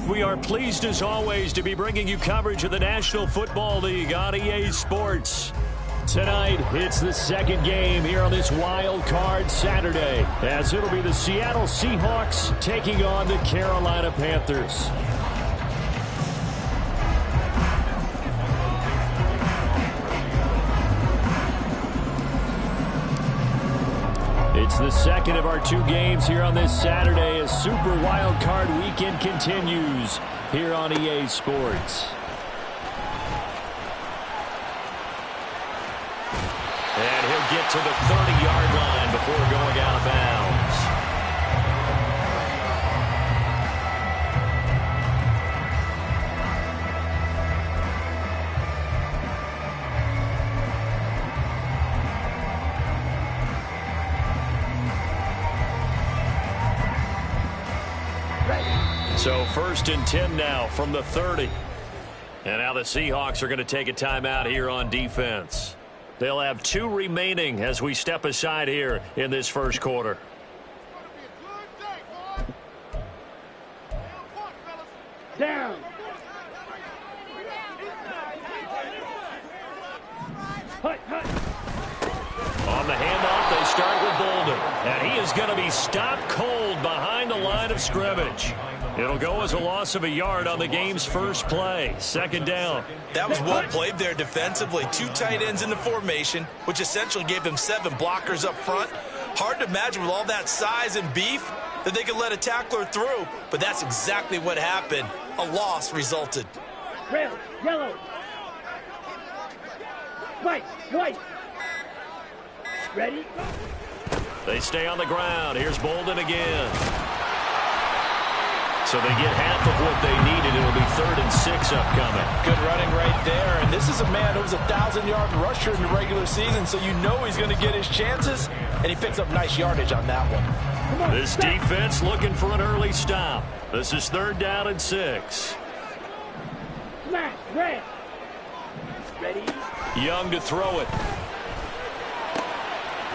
We are pleased as always to be bringing you coverage of the National Football League on EA Sports. Tonight, it's the second game here on this Wild Card Saturday, as it'll be the Seattle Seahawks taking on the Carolina Panthers. It's the second of our two games here on this Saturday as Super Wild Card Weekend continues here on EA Sports. And he'll get to the 30-yard line before going out of bounds. So 1st and 10 now from the 30. And now the Seahawks are going to take a timeout here on defense. They'll have 2 remaining as we step aside here in this first quarter. Down. On the handoff, they start with Bolden. And he is going to be stopped cold behind the line of scrimmage. It'll go as a loss of a yard on the game's first play. 2nd down. That was well played there defensively. 2 tight ends in the formation, which essentially gave them 7 blockers up front. Hard to imagine with all that size and beef that they could let a tackler through, but that's exactly what happened. A loss resulted. Red, yellow. White, white. Ready? They stay on the ground. Here's Bolden again. So they get half of what they needed. It'll be 3rd and 6 upcoming. Good running right there. And this is a man who was a 1,000-yard rusher in the regular season, so you know he's going to get his chances, and he picks up nice yardage on that one. This defense looking for an early stop. This is 3rd down and 6. Smash, red. Ready? Young to throw it.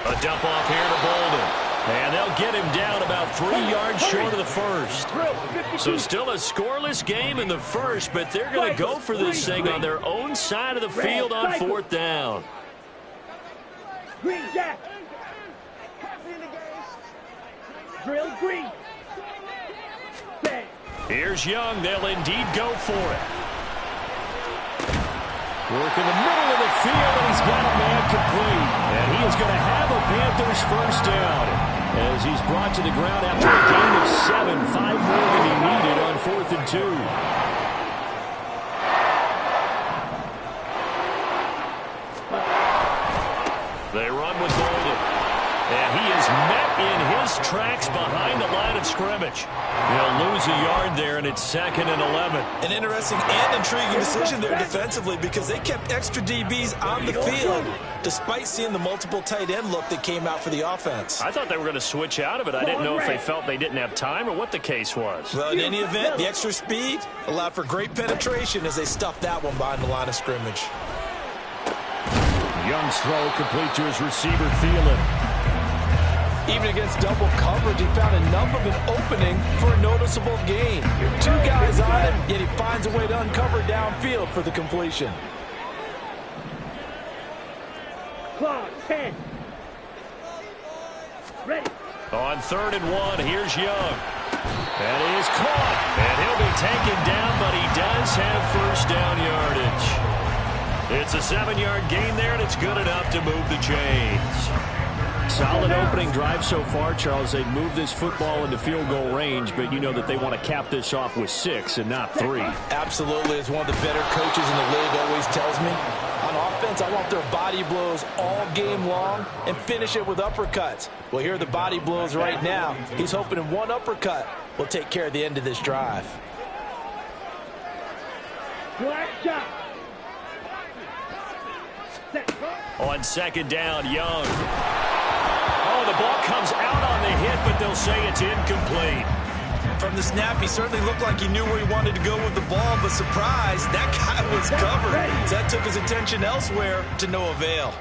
A dump off here to Bolden. And they'll get him down about 3 yards short of the first. So still a scoreless game in the first, but they're going to go for this thing on their own side of the field on 4th down. Green jack. Drill green. Bang. Here's Young. They'll indeed go for it. Work in the middle of the field, and he's got a man complete. And he is going to have a Panthers first down as he's brought to the ground after a gain of 7, 5 more than he needed on 4th and 2. They run with Bolden. And he is met in his tracks behind the line of scrimmage. He'll lose a yard there, and it's 2nd and 11. An interesting and intriguing decision there defensively because they kept extra DBs on the field despite seeing the multiple tight end look that came out for the offense. I thought they were going to switch out of it. I didn't know if they felt they didn't have time or what the case was. Well, in any event, the extra speed allowed for great penetration as they stuffed that one behind the line of scrimmage. Young's throw complete to his receiver, Thielen. Even against double coverage, he found enough of an opening for a noticeable gain. 2 guys on him, yet he finds a way to uncover downfield for the completion. Clock, 10. Ready. On 3rd and 1, here's Young. And he is caught. And he'll be taken down, but he does have first down yardage. It's a 7-yard gain there, and it's good enough to move the chains. Solid opening drive so far, Charles. They've moved this football into field goal range, but you know that they want to cap this off with 6 and not 3. Absolutely. As one of the better coaches in the league always tells me, on offense, I want their body blows all game long and finish it with uppercuts. Well, here are the body blows right now. He's hoping in one uppercut will take care of the end of this drive. Black shot. On 2nd down, Young. Oh, the ball comes out on the hit, but they'll say it's incomplete. From the snap, he certainly looked like he knew where he wanted to go with the ball, but surprise, that guy was covered. So that took his attention elsewhere to no avail.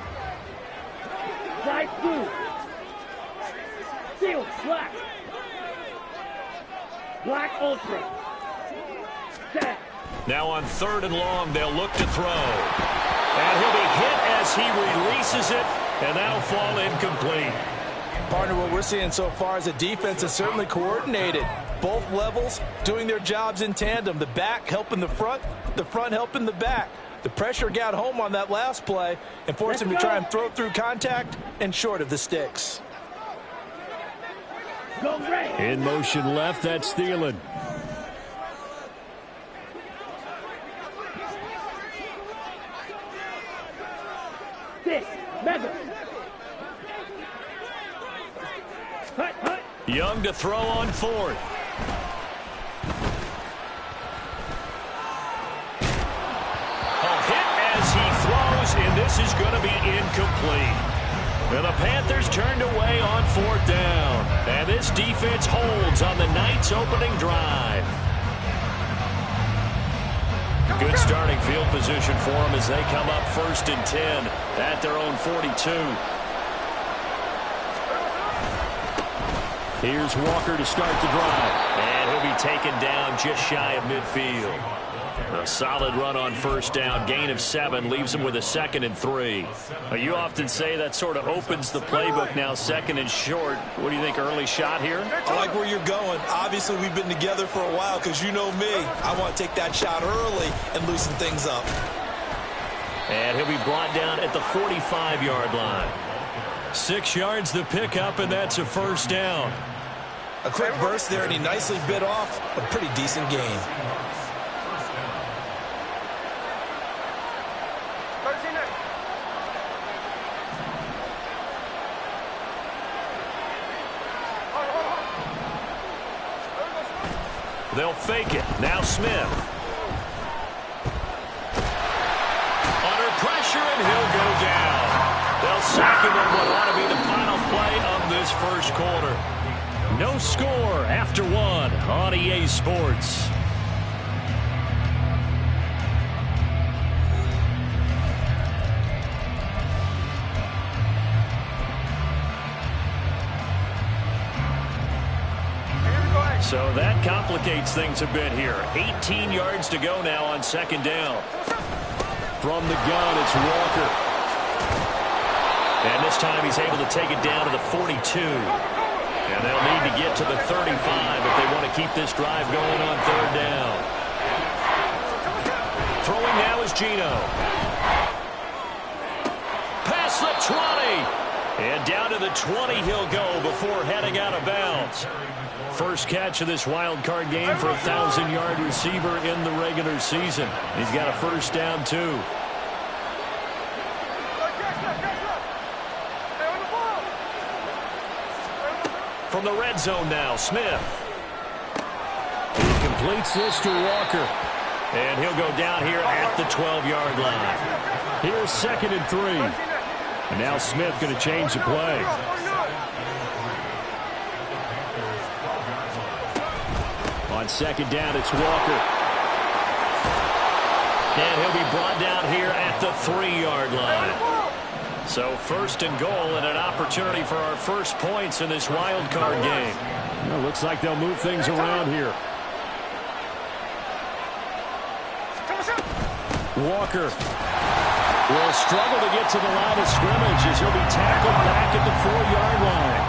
Light blue. Steel black. Black ultra. Set. Now on 3rd and long, they'll look to throw. And he'll be hit as he releases it, and that'll fall incomplete. Partner, what we're seeing so far is the defense is certainly coordinated. Both levels doing their jobs in tandem. The back helping the front helping the back. The pressure got home on that last play and forced him to try and throw through contact and short of the sticks. Go red. In motion left, that's Thielen. Six. Mega. Hut, hut. Young to throw on 4th. A hit as he throws, and this is going to be incomplete. And the Panthers turned away on 4th down. And this defense holds on the night's opening drive. Good starting field position for them as they come up 1st and 10 at their own 42. Here's Walker to start the drive. And he'll be taken down just shy of midfield. A solid run on 1st down. Gain of 7 leaves him with a 2nd and 3. You often say that sort of opens the playbook now, 2nd and short. What do you think, early shot here? I like where you're going. Obviously, we've been together for a while because you know me. I want to take that shot early and loosen things up. And he'll be brought down at the 45-yard line. 6 yards to pick up, and that's a 1st down. A quick burst there, and he nicely bit off a pretty decent gain. They'll fake it. Now Smith. Under pressure, and he'll go down. They'll sack him on what ought to be the final play of this 1st quarter. No score after 1 on EA Sports. So that complicates things a bit here. 18 yards to go now on 2nd down. From the gun, it's Walker. And this time he's able to take it down to the 42. And they'll need to get to the 35 if they want to keep this drive going on 3rd down. Throwing now is Geno. Past the 20. And down to the 20 he'll go before heading out of bounds. First catch of this wild card game for a 1,000-yard receiver in the regular season. He's got a 1st down, too. From the red zone now, Smith. He completes this to Walker. And he'll go down here at the 12-yard line. Here's 2nd and 3. And now Smith going to change the play. On 2nd down, it's Walker. And he'll be brought down here at the 3-yard line. So 1st and goal and an opportunity for our first points in this wild card game. Well, looks like they'll move things around here. Walker will struggle to get to the line of scrimmage as he'll be tackled back at the 4-yard line.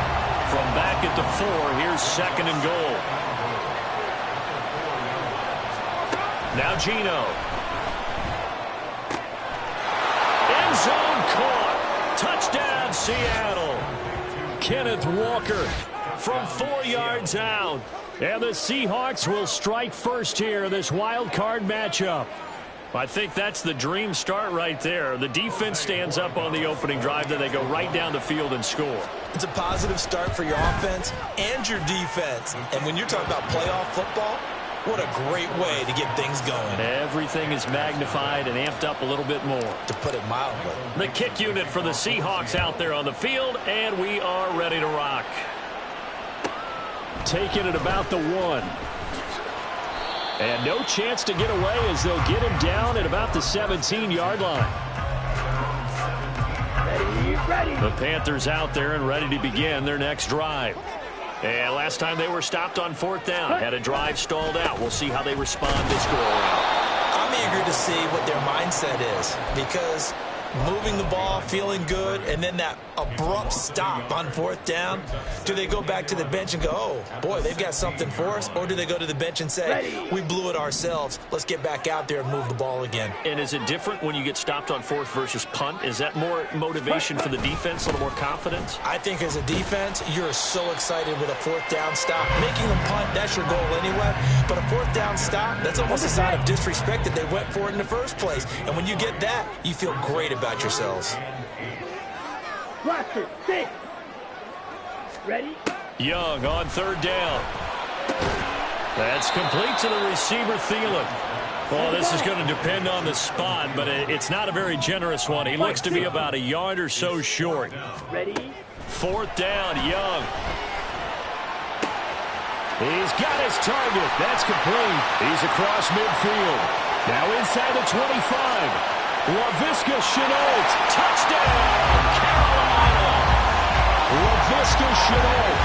From back at the 4, here's 2nd and goal. Now Geno. End zone caught. Touchdown, Seattle. Kenneth Walker from 4 yards out. And the Seahawks will strike first here in this wild card matchup. I think that's the dream start right there. The defense stands up on the opening drive, then they go right down the field and score. It's a positive start for your offense and your defense. And when you're talking about playoff football, what a great way to get things going. Everything is magnified and amped up a little bit more. To put it mildly. The kick unit for the Seahawks out there on the field, and we are ready to rock. Taking it about the 1. And no chance to get away as they'll get him down at about the 17-yard line. Ready. The Panthers out there and ready to begin their next drive. And last time they were stopped on 4th down, had a drive stalled out. We'll see how they respond this go-around. I'm eager to see what their mindset is, because moving the ball, feeling good, and then that abrupt stop on 4th down, do they go back to the bench and go, oh, boy, they've got something for us? Or do they go to the bench and say, we blew it ourselves, let's get back out there and move the ball again? And is it different when you get stopped on 4th versus punt? Is that more motivation for the defense, a little more confidence? I think as a defense, you're so excited with a 4th down stop. Making them punt, that's your goal anyway. But a 4th down stop, that's almost a sign of disrespect that they went for it in the first place. And when you get that, you feel great about yourselves. Watch it. Six. Ready? Young on 3rd down. That's complete to the receiver, Thielen. Well, this is going to depend on the spot, but it's not a very generous one. He looks to be about a yard or so short. Ready? 4th down, Young. He's got his target. That's complete. He's across midfield. Now inside the 25. Laviska Shenault, touchdown, Carolina. Laviska Shenault,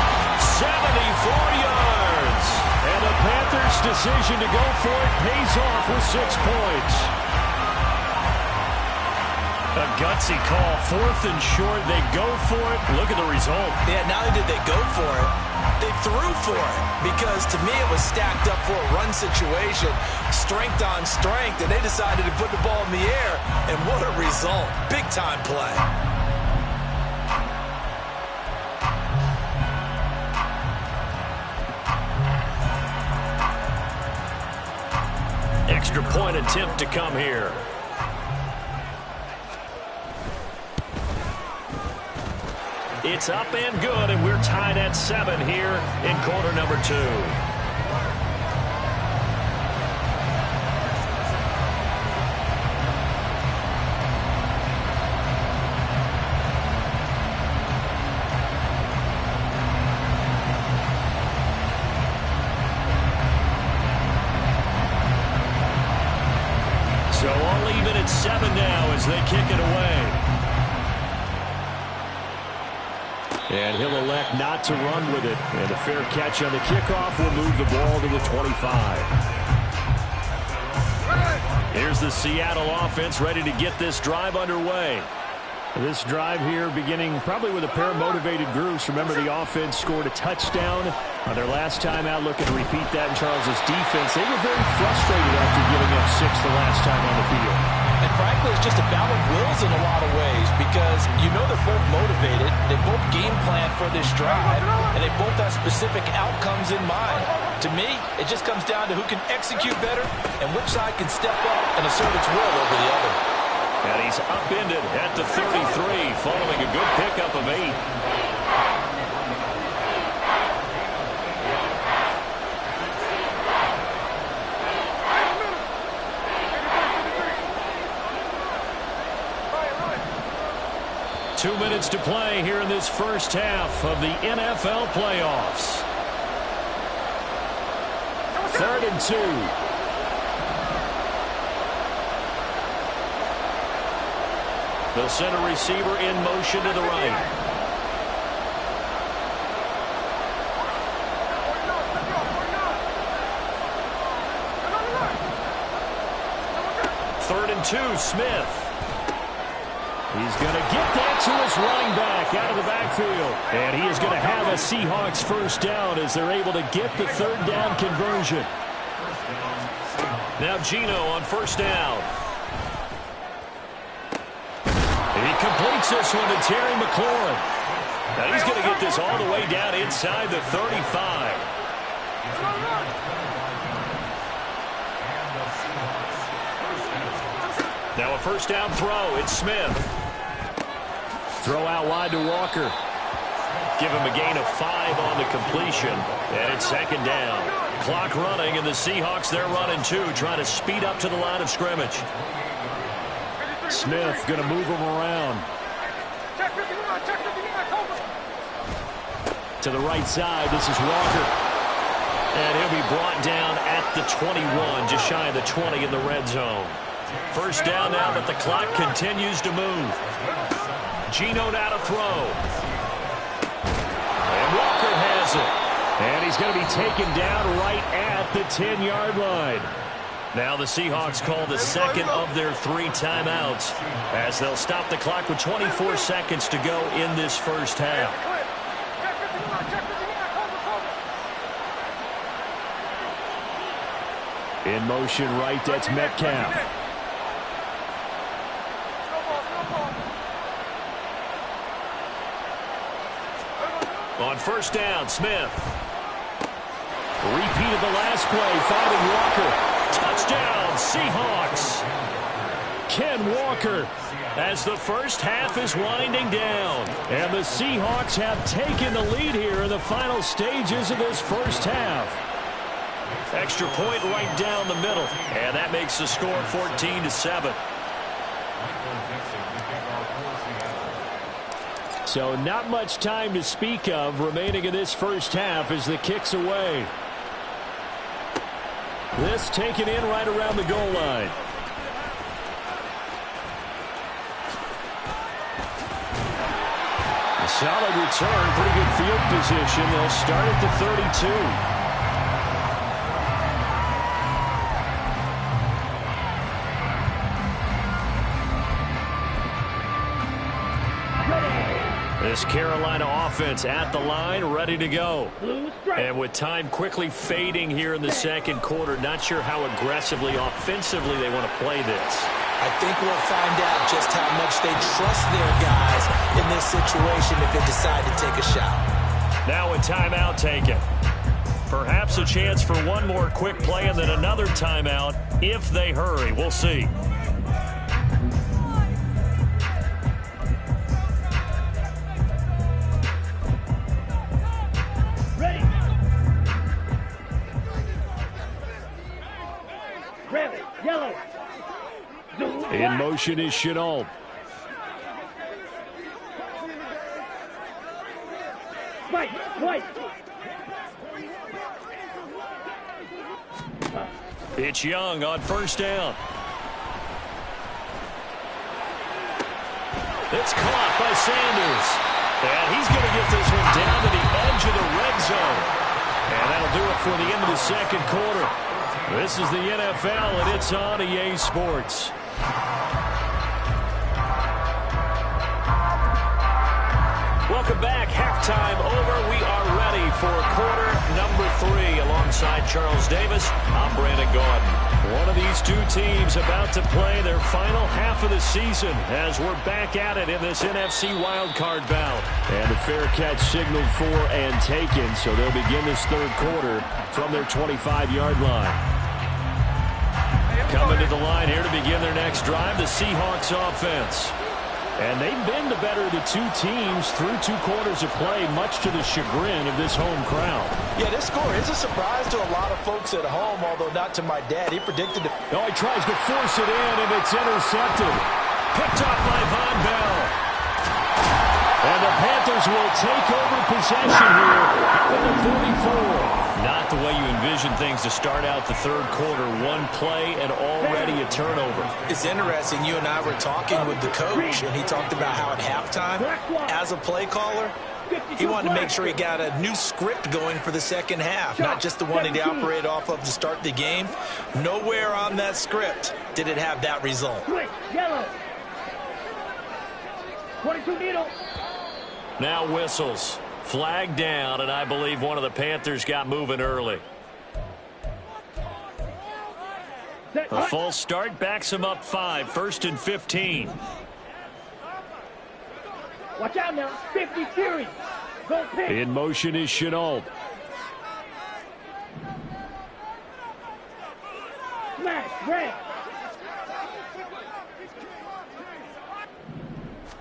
74 yards. And the Panthers' decision to go for it pays off with 6 points. A gutsy call, 4th and short. They go for it. Look at the result. Yeah, not only did they go for it, they threw for it, because to me it was stacked up for a run situation, strength on strength, and they decided to put the ball in the air, and what a result. Big-time play. Extra point attempt to come here. It's up and good, and we're tied at 7 here in quarter number 2. So all even at 7 now as they kick it away. And he'll elect not to run with it. And a fair catch on the kickoff will move the ball to the 25. Here's the Seattle offense ready to get this drive underway. This drive here beginning probably with a pair of motivated groups. Remember, the offense scored a touchdown on their last time out. Looking to repeat that in Charles's defense. They were very frustrated after giving up 6 the last time on the field. And frankly, it's just a battle of wills in a lot of ways, because you know they're both motivated, they both game plan for this drive, and they both have specific outcomes in mind. To me, it just comes down to who can execute better and which side can step up and assert its will over the other. And he's upended at the 33 following a good pickup of 8. Two minutes to play here in this first half of the NFL playoffs. 3rd and 2. The center receiver in motion to the right. Third and 2, Smith. He's going to get that to his running back out of the backfield. And he is going to have a Seahawks first down as they're able to get the 3rd down conversion. Now Geno on 1st down. He completes this one to Terry McLaurin. Now he's going to get this all the way down inside the 35. Now a first down throw. It's Smith. Throw out wide to Walker. Give him a gain of 5 on the completion. And it's 2nd down. Clock running, and the Seahawks, they're running 2, trying to speed up to the line of scrimmage. Smith going to move him around. To the right side, this is Walker. And he'll be brought down at the 21, just shy of the 20 in the red zone. First down now, but the clock continues to move. Geno now to throw. And Walker has it. And he's going to be taken down right at the 10-yard line. Now the Seahawks call the second of their 3 timeouts as they'll stop the clock with 24 seconds to go in this first half. In motion right, that's Metcalf. On first down, Smith. Repeated the last play, finding Walker. Touchdown, Seahawks. Ken Walker as the first half is winding down. And the Seahawks have taken the lead here in the final stages of this first half. Extra point right down the middle. And that makes the score 14-7. So not much time to speak of remaining in this first half as the kick's away. This taken in right around the goal line. A solid return, pretty good field position. They'll start at the 32. This Carolina offense at the line, ready to go. And with time quickly fading here in the second quarter, not sure how aggressively, offensively they want to play this. I think we'll find out just how much they trust their guys in this situation if they decide to take a shot. Now a timeout taken. Perhaps a chance for one more quick play and then another timeout if they hurry. We'll see. In motion is Chenault. White. It's Young on first down. It's caught by Sanders. And he's going to get this one down to the edge of the red zone. And that'll do it for the end of the second quarter. This is the NFL, and it's on EA Sports. Welcome back. Halftime over. We are ready for quarter number 3. Alongside Charles Davis, I'm Brandon Gaudin. One of these two teams about to play their final half of the season as we're back at it in this NFC wildcard bout. And a fair catch signaled for and taken, so they'll begin this third quarter from their 25-yard line. Coming to the line here to begin their next drive, the Seahawks offense. And they've been the better of the two teams through 2 quarters of play, much to the chagrin of this home crowd. Yeah, this score is a surprise to a lot of folks at home, although not to my dad. He predicted it. Oh, he tries to force it in, and it's intercepted. Picked off by Von Bell. And the Panthers will take over possession here at the 44. Not the way you envision things to start out the third quarter. One play and already a turnover. It's interesting. You and I were talking with the coach, and he talked about how at halftime, as a play caller, he wanted to make sure he got a new script going for the second half, not just the one that he operated off of to start the game. Nowhere on that script did it have that result. Yellow. 22 needle. Now whistles. Flag down, and I believe one of the Panthers got moving early. A false start backs him up 5, 1st and 15. Watch out now, 50 series. Go pick. In motion is Chenault. Smash, red.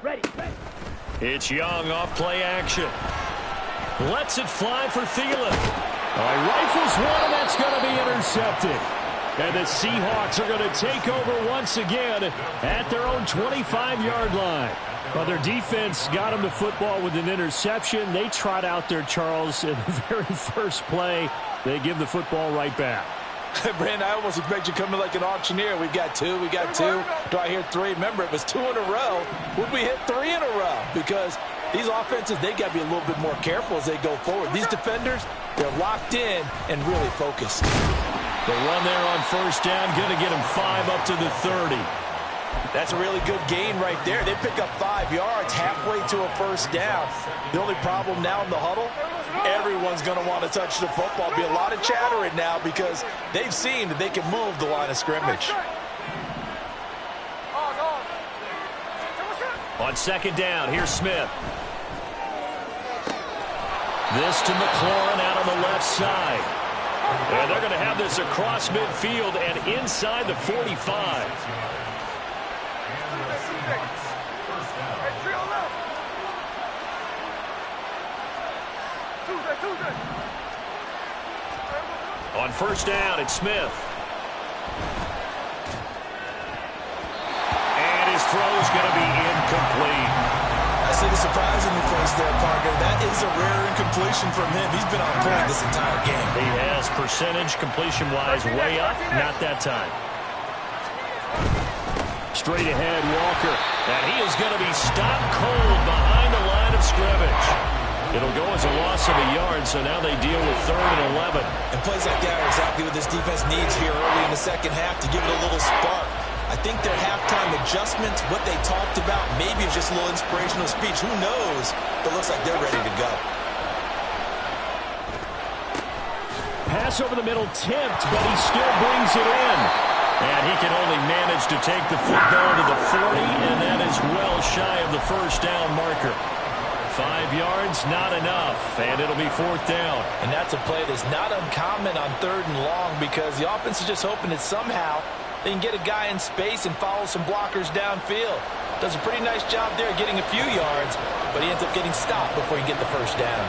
Ready. It's Young off play action. Lets it fly for Thielen. Rifles one, and that's going to be intercepted. And the Seahawks are going to take over once again at their own 25-yard line. Well, their defense got them the football with an interception. They trot out there, Charles, in the very first play. They give the football right back. Brandon, I almost expect you coming like an auctioneer. We got two. Do I hear 3? Remember, it was 2 in a row. Would we hit 3 in a row? Because these offenses, they got to be a little bit more careful as they go forward. These defenders, they're locked in and really focused. The run there on first down, going to get him 5 up to the 30. That's a really good gain right there. They pick up 5 yards halfway to a first down. The only problem now in the huddle, everyone's going to want to touch the football. Be a lot of chattering now because they've seen that they can move the line of scrimmage. On second down, here's Smith. This to McLaurin out on the left side. And they're going to have this across midfield and inside the 45. On first down, it's Smith. And his throw is going to be incomplete. I see the surprise in your face there, Parker. That is a rare incompletion from him. He's been on point this entire game. He has percentage completion-wise way up. Not that time. Straight ahead, Walker. And he is going to be stopped cold behind the line of scrimmage. It'll go as a loss of a yard, so now they deal with 3rd and 11. And plays like that are exactly what this defense needs here early in the second half to give it a little spark. I think their halftime adjustments, what they talked about, maybe it's just a little inspirational speech. Who knows? But it looks like they're ready to go. Pass over the middle tipped, but he still brings it in. And he can only manage to take the football to the 40, and that is well shy of the first down marker. 5 yards, not enough, and it'll be 4th down. And that's a play that's not uncommon on 3rd and long because the offense is just hoping that somehow they can get a guy in space and follow some blockers downfield. Does a pretty nice job there getting a few yards, but he ends up getting stopped before he can get the first down.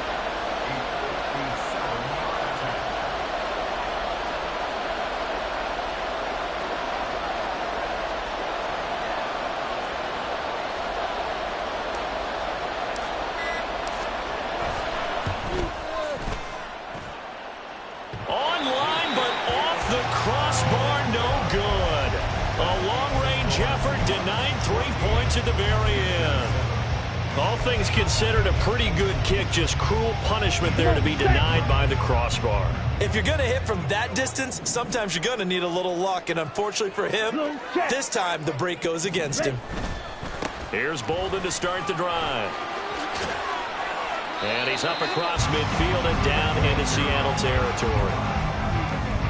Online, but off the crossbar, no good. A long-range effort denied 3 points at the very end. All things considered, a pretty good kick, just cruel punishment there to be denied by the crossbar. If you're going to hit from that distance, sometimes you're going to need a little luck, and unfortunately for him, this time the break goes against him. Here's Bolden to start the drive. And he's up across midfield and down into Seattle territory.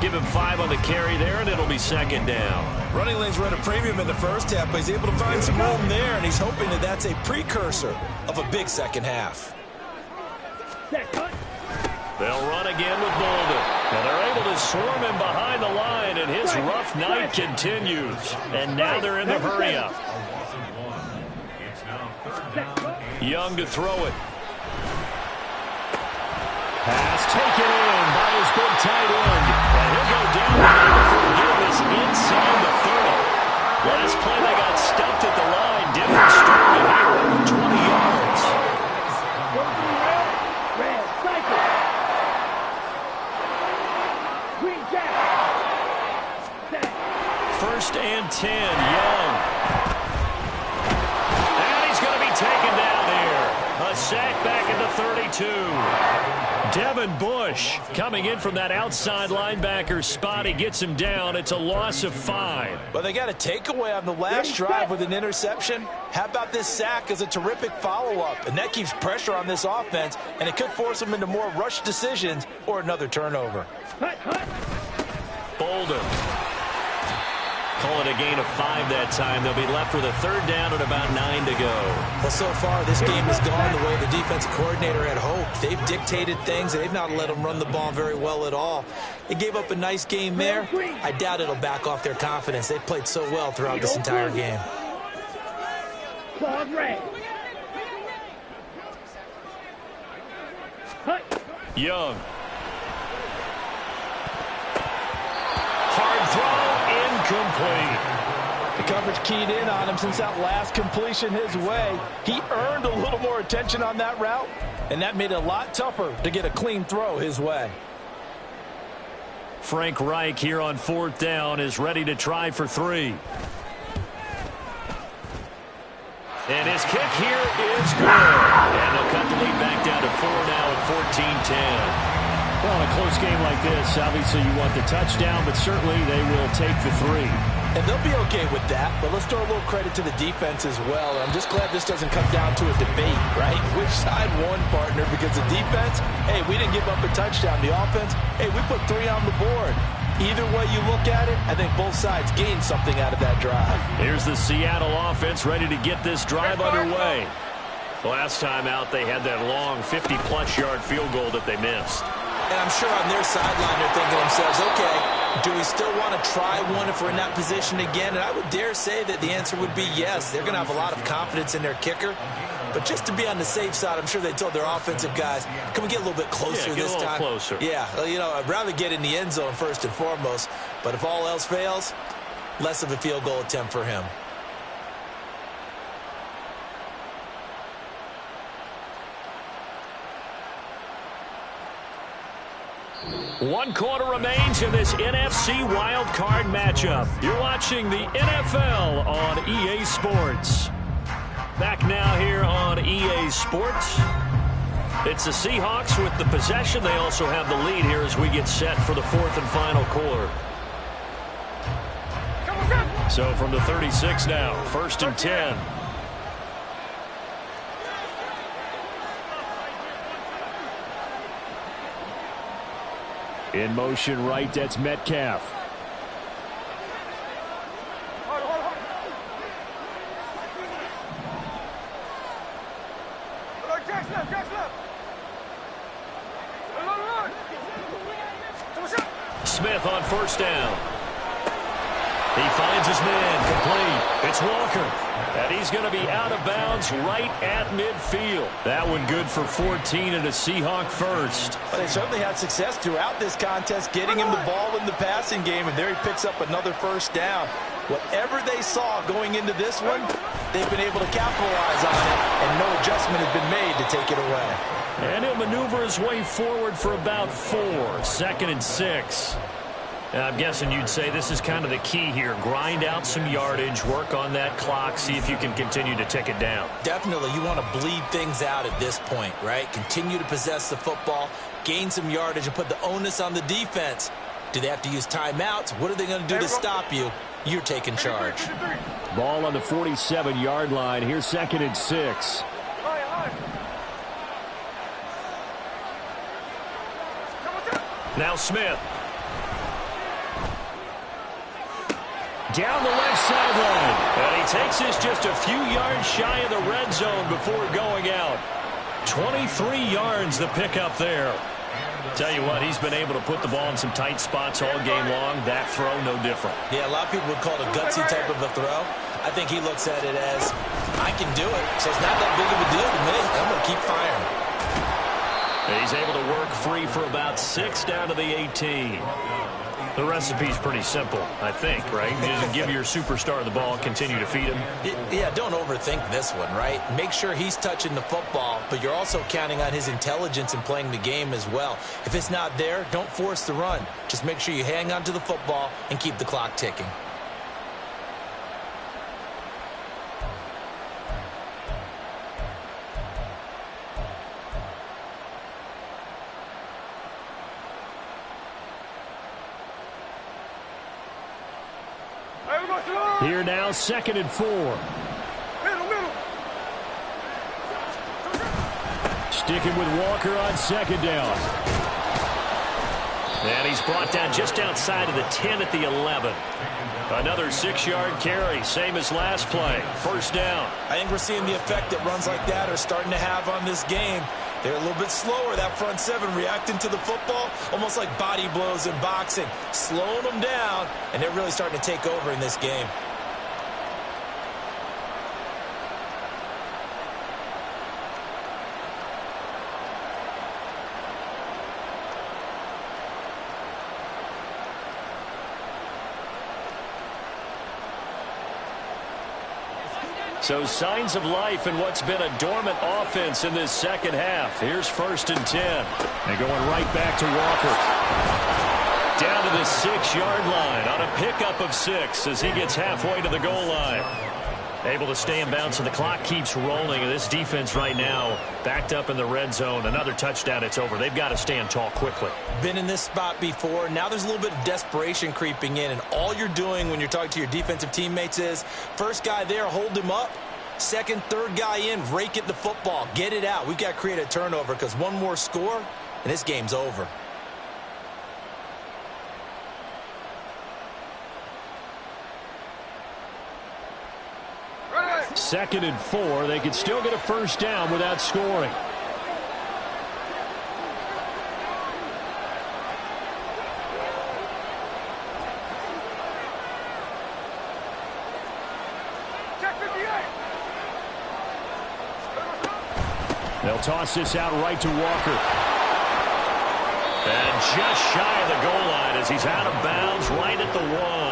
Give him 5 on the carry there, and it'll be 2nd down. Running lanes run a premium in the first half, but he's able to find some room there, and he's hoping that that's a precursor of a big second half. They'll run again with Bolden. And they're able to swarm him behind the line, and his rough night continues. And now they're in the hurry-up. Young to throw it. Pass taken in by his big tight end. And he'll go down before getting this inside the 30. Last play they got stuffed at the line. Different story here, over 20 yards. First and 10, Young. And he's going to be taken down here. A sack back at the 32. Devin Bush coming in from that outside linebacker spot. He gets him down. It's a loss of 5. But they got a takeaway on the last drive with an interception. How about this sack as a terrific follow-up? And that keeps pressure on this offense, and it could force them into more rush decisions or another turnover. Bolden. Call it a gain of 5 that time. They'll be left with a 3rd down and about 9 to go. Well, so far, this game has gone the way the defensive coordinator had hoped. They've dictated things. They've not let them run the ball very well at all. They gave up a nice game there. I doubt it'll back off their confidence. They've played so well throughout this entire game. Young. Hard throw. Incomplete. The coverage keyed in on him since that last completion his way. He earned a little more attention on that route, and that made it a lot tougher to get a clean throw his way. Frank Reich here on 4th down is ready to try for 3. And his kick here is good. And they'll cut the lead back down to 4 now at 14-10. Well, in a close game like this, obviously you want the touchdown, but certainly they will take the 3. And they'll be okay with that, but let's throw a little credit to the defense as well. And I'm just glad this doesn't come down to a debate, right? Which side won, partner? Because the defense, hey, we didn't give up a touchdown. The offense, hey, we put 3 on the board. Either way you look at it, I think both sides gained something out of that drive. Here's the Seattle offense ready to get this drive underway. Last time out, they had that long 50-plus yard field goal that they missed. And I'm sure on their sideline they're thinking to themselves, okay, do we still want to try one if we're in that position again? And I would dare say that the answer would be yes. They're going to have a lot of confidence in their kicker. But just to be on the safe side, I'm sure they told their offensive guys, can we get a little bit closer this time? Yeah, get a little closer. Yeah, well, you know, I'd rather get in the end zone first and foremost. But if all else fails, less of a field goal attempt for him. One quarter remains in this NFC Wild Card matchup. You're watching the NFL on EA Sports. Back now here on EA Sports. It's the Seahawks with the possession. They also have the lead here as we get set for the 4th and final quarter. So from the 36 now, 1st and 10. In motion right, that's Metcalf. Smith on 1st down. He finds his man, complete. It's Walker. And he's going to be out of bounds right at midfield. That one good for 14 and a Seahawk first. Well, they certainly had success throughout this contest getting him the ball in the passing game, and there he picks up another 1st down. Whatever they saw going into this one, they've been able to capitalize on it, and no adjustment has been made to take it away. And he'll maneuver his way forward for about 4. 2nd and 6. I'm guessing you'd say this is kind of the key here. Grind out some yardage, work on that clock, see if you can continue to tick it down. Definitely. You want to bleed things out at this point, right? Continue to possess the football, gain some yardage, and put the onus on the defense. Do they have to use timeouts? What are they going to do to stop you? You're taking charge. Ball on the 47-yard line. Here's 2nd and 6. Now Smith. Down the left sideline. And he takes this just a few yards shy of the red zone before going out. 23 yards the pickup there. Tell you what, he's been able to put the ball in some tight spots all game long. That throw, no different. Yeah, a lot of people would call it a gutsy type of a throw. I think he looks at it as, I can do it, so it's not that big of a deal to me. I'm going to keep firing. And he's able to work free for about 6 down to the 18. The recipe's pretty simple, I think, right? You just give your superstar the ball, continue to feed him. Yeah, don't overthink this one, right? Make sure he's touching the football, but you're also counting on his intelligence in playing the game as well. If it's not there, don't force the run. Just make sure you hang on to the football and keep the clock ticking. Here now, 2nd and 4. Sticking with Walker on 2nd down. And he's brought down just outside of the 10 at the 11. Another 6-yard carry, same as last play. 1st down. I think we're seeing the effect that runs like that are starting to have on this game. They're a little bit slower, that front 7, reacting to the football, almost like body blows in boxing, slowing them down, and they're really starting to take over in this game. So signs of life in what's been a dormant offense in this second half. Here's 1st and 10. They're going right back to Walker. Down to the 6-yard line on a pickup of 6 as he gets halfway to the goal line. Able to stay in bounds, and the clock keeps rolling. And this defense right now backed up in the red zone. Another touchdown, it's over. They've got to stand tall quickly. Been in this spot before. Now there's a little bit of desperation creeping in, and all you're doing when you're talking to your defensive teammates is, first guy there, hold him up. Second, third guy in, rake at the football. Get it out. We've got to create a turnover because one more score, and this game's over. Second and 4. They could still get a first down without scoring. They'll toss this out right to Walker. And just shy of the goal line as he's out of bounds right at the 1.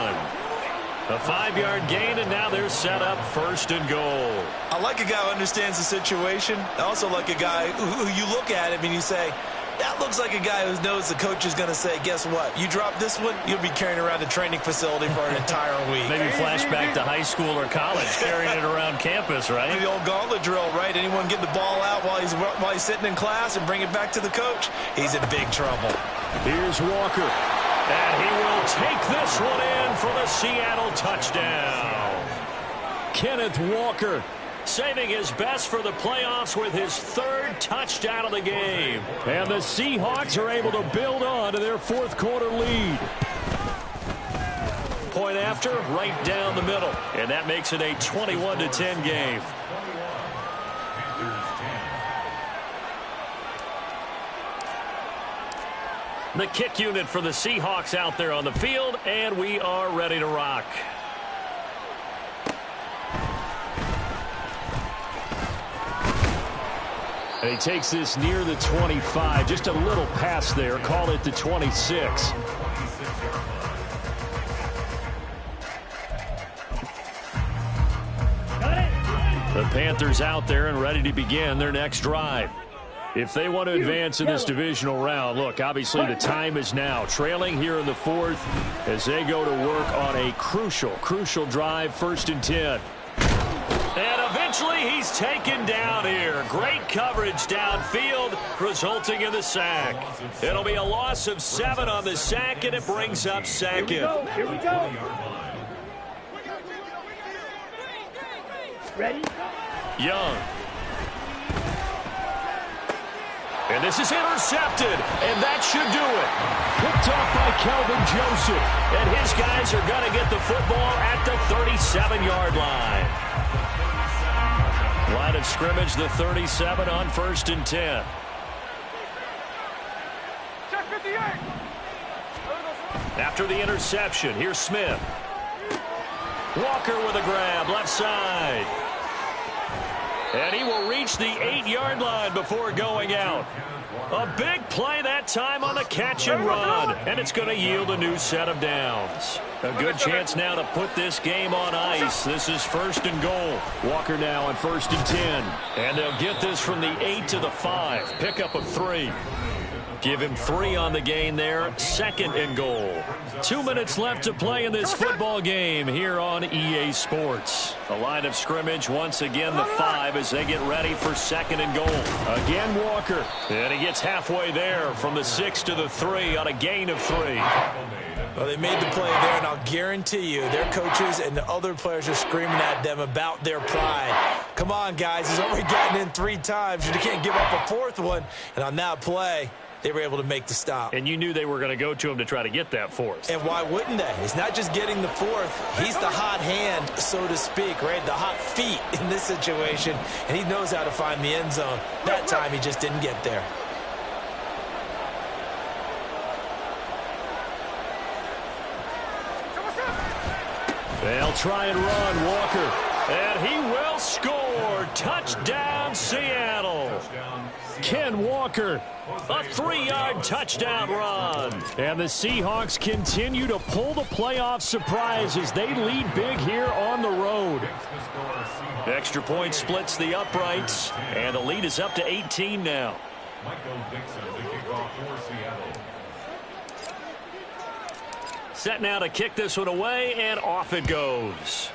A 5-yard gain, and now they're set up first and goal. I like a guy who understands the situation. I also like a guy who you look at him and you say, that looks like a guy who knows the coach is going to say, guess what? You drop this one, you'll be carrying around the training facility for an entire week. Maybe flashback to high school or college, carrying it around campus, right? The old gauntlet drill, right? Anyone get the ball out while he's sitting in class and bring it back to the coach? He's in big trouble. Here's Walker. And he will take this one in for the Seattle touchdown. Kenneth Walker saving his best for the playoffs with his 3rd touchdown of the game. And the Seahawks are able to build on to their 4th quarter lead. Point after, right down the middle. And that makes it a 21-10 game. The kick unit for the Seahawks out there on the field, and we are ready to rock. And he takes this near the 25. Just a little pass there. Call it the 26. The Panthers out there and ready to begin their next drive. If they want to advance in this divisional round, look, obviously the time is now. Trailing here in the 4th as they go to work on a crucial drive, 1st and 10. And eventually he's taken down here. Great coverage downfield, resulting in the sack. It'll be a loss of 7 on the sack, and it brings up 2nd. Here we go. Ready? Young. And this is intercepted, and that should do it. Picked off by Kelvin Joseph. And his guys are going to get the football at the 37-yard line. Line of scrimmage, the 37 on 1st and 10. After the interception, here's Smith. Walker with a grab, left side. And he will reach the 8-yard line before going out. A big play that time on the catch and run. And it's going to yield a new set of downs. A good chance now to put this game on ice. This is 1st and goal. Walker now on 1st and 10. And they'll get this from the 8 to the 5. Pickup of 3. Give him 3 on the gain there. 2nd and goal. 2 minutes left to play in this football game here on EA Sports. The line of scrimmage, once again, the 5 as they get ready for 2nd and goal. Again, Walker. And he gets halfway there from the 6 to the 3 on a gain of 3. Well, they made the play there, and I'll guarantee you their coaches and the other players are screaming at them about their pride. Come on, guys. He's already gotten in 3 times. You can't give up a 4th one. And on that play, they were able to make the stop. And you knew they were going to go to him to try to get that 4th. And why wouldn't they? It's not just getting the 4th. He's the hot hand, so to speak, right? The hot feet in this situation. And he knows how to find the end zone. That time, he just didn't get there. They'll try and run, Walker. And he will score. Touchdown, Seattle. Ken Walker. A 3-yard touchdown run. And the Seahawks continue to pull the playoff surprise as they lead big here on the road. Extra point splits the uprights, and the lead is up to 18 now. Set now to kick this one away, and off it goes.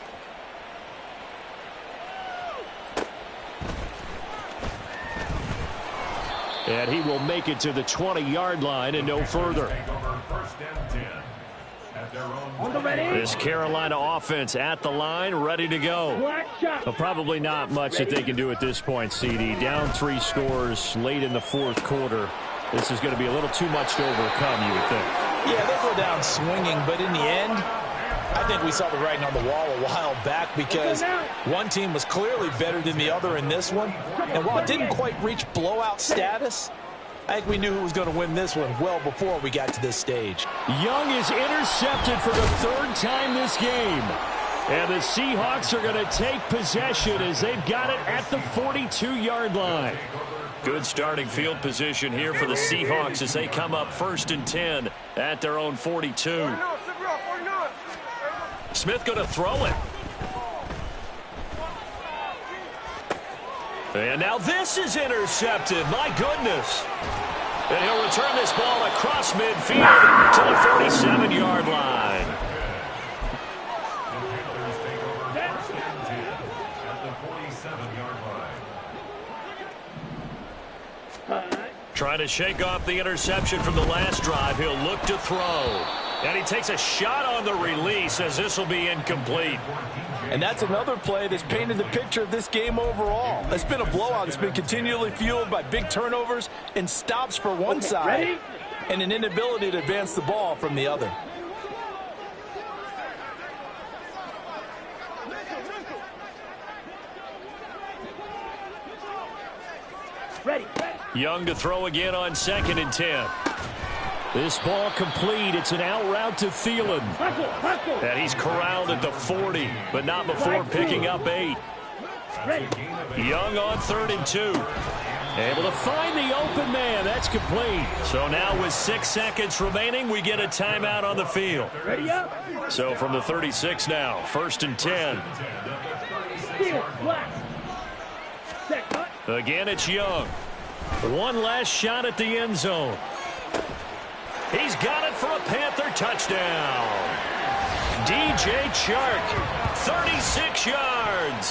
And he will make it to the 20-yard line and no further. This Carolina offense at the line, ready to go. Well, probably not much that they can do at this point, CD. Down 3 scores late in the fourth quarter. This is going to be a little too much to overcome, you would think. Yeah, they'll go down swinging, but in the end, I think we saw the writing on the wall a while back because one team was clearly better than the other in this one. And while it didn't quite reach blowout status, I think we knew who was going to win this one well before we got to this stage. Young is intercepted for the 3rd time this game. And the Seahawks are going to take possession as they've got it at the 42-yard line. Good starting field position here for the Seahawks as they come up 1st and 10 at their own 42. Smith going to throw it. And now this is intercepted. My goodness. And he'll return this ball across midfield to the 47-yard line. Trying to shake off the interception from the last drive. He'll look to throw. And he takes a shot on the release as this will be incomplete. And that's another play that's painted the picture of this game overall. It's been a blowout that's been continually fueled by big turnovers and stops for one side and an inability to advance the ball from the other. Young to throw again on 2nd and 10. This ball complete. It's an out route to Thielen. And he's corralled at the 40, but not before picking up 8. Young on 3rd and 2. Able to find the open man. That's complete. So now with 6 seconds remaining, we get a timeout on the field. So from the 36 now, 1st and 10. Again, it's Young. One last shot at the end zone. He's got it for a Panther touchdown. DJ Chark, 36 yards.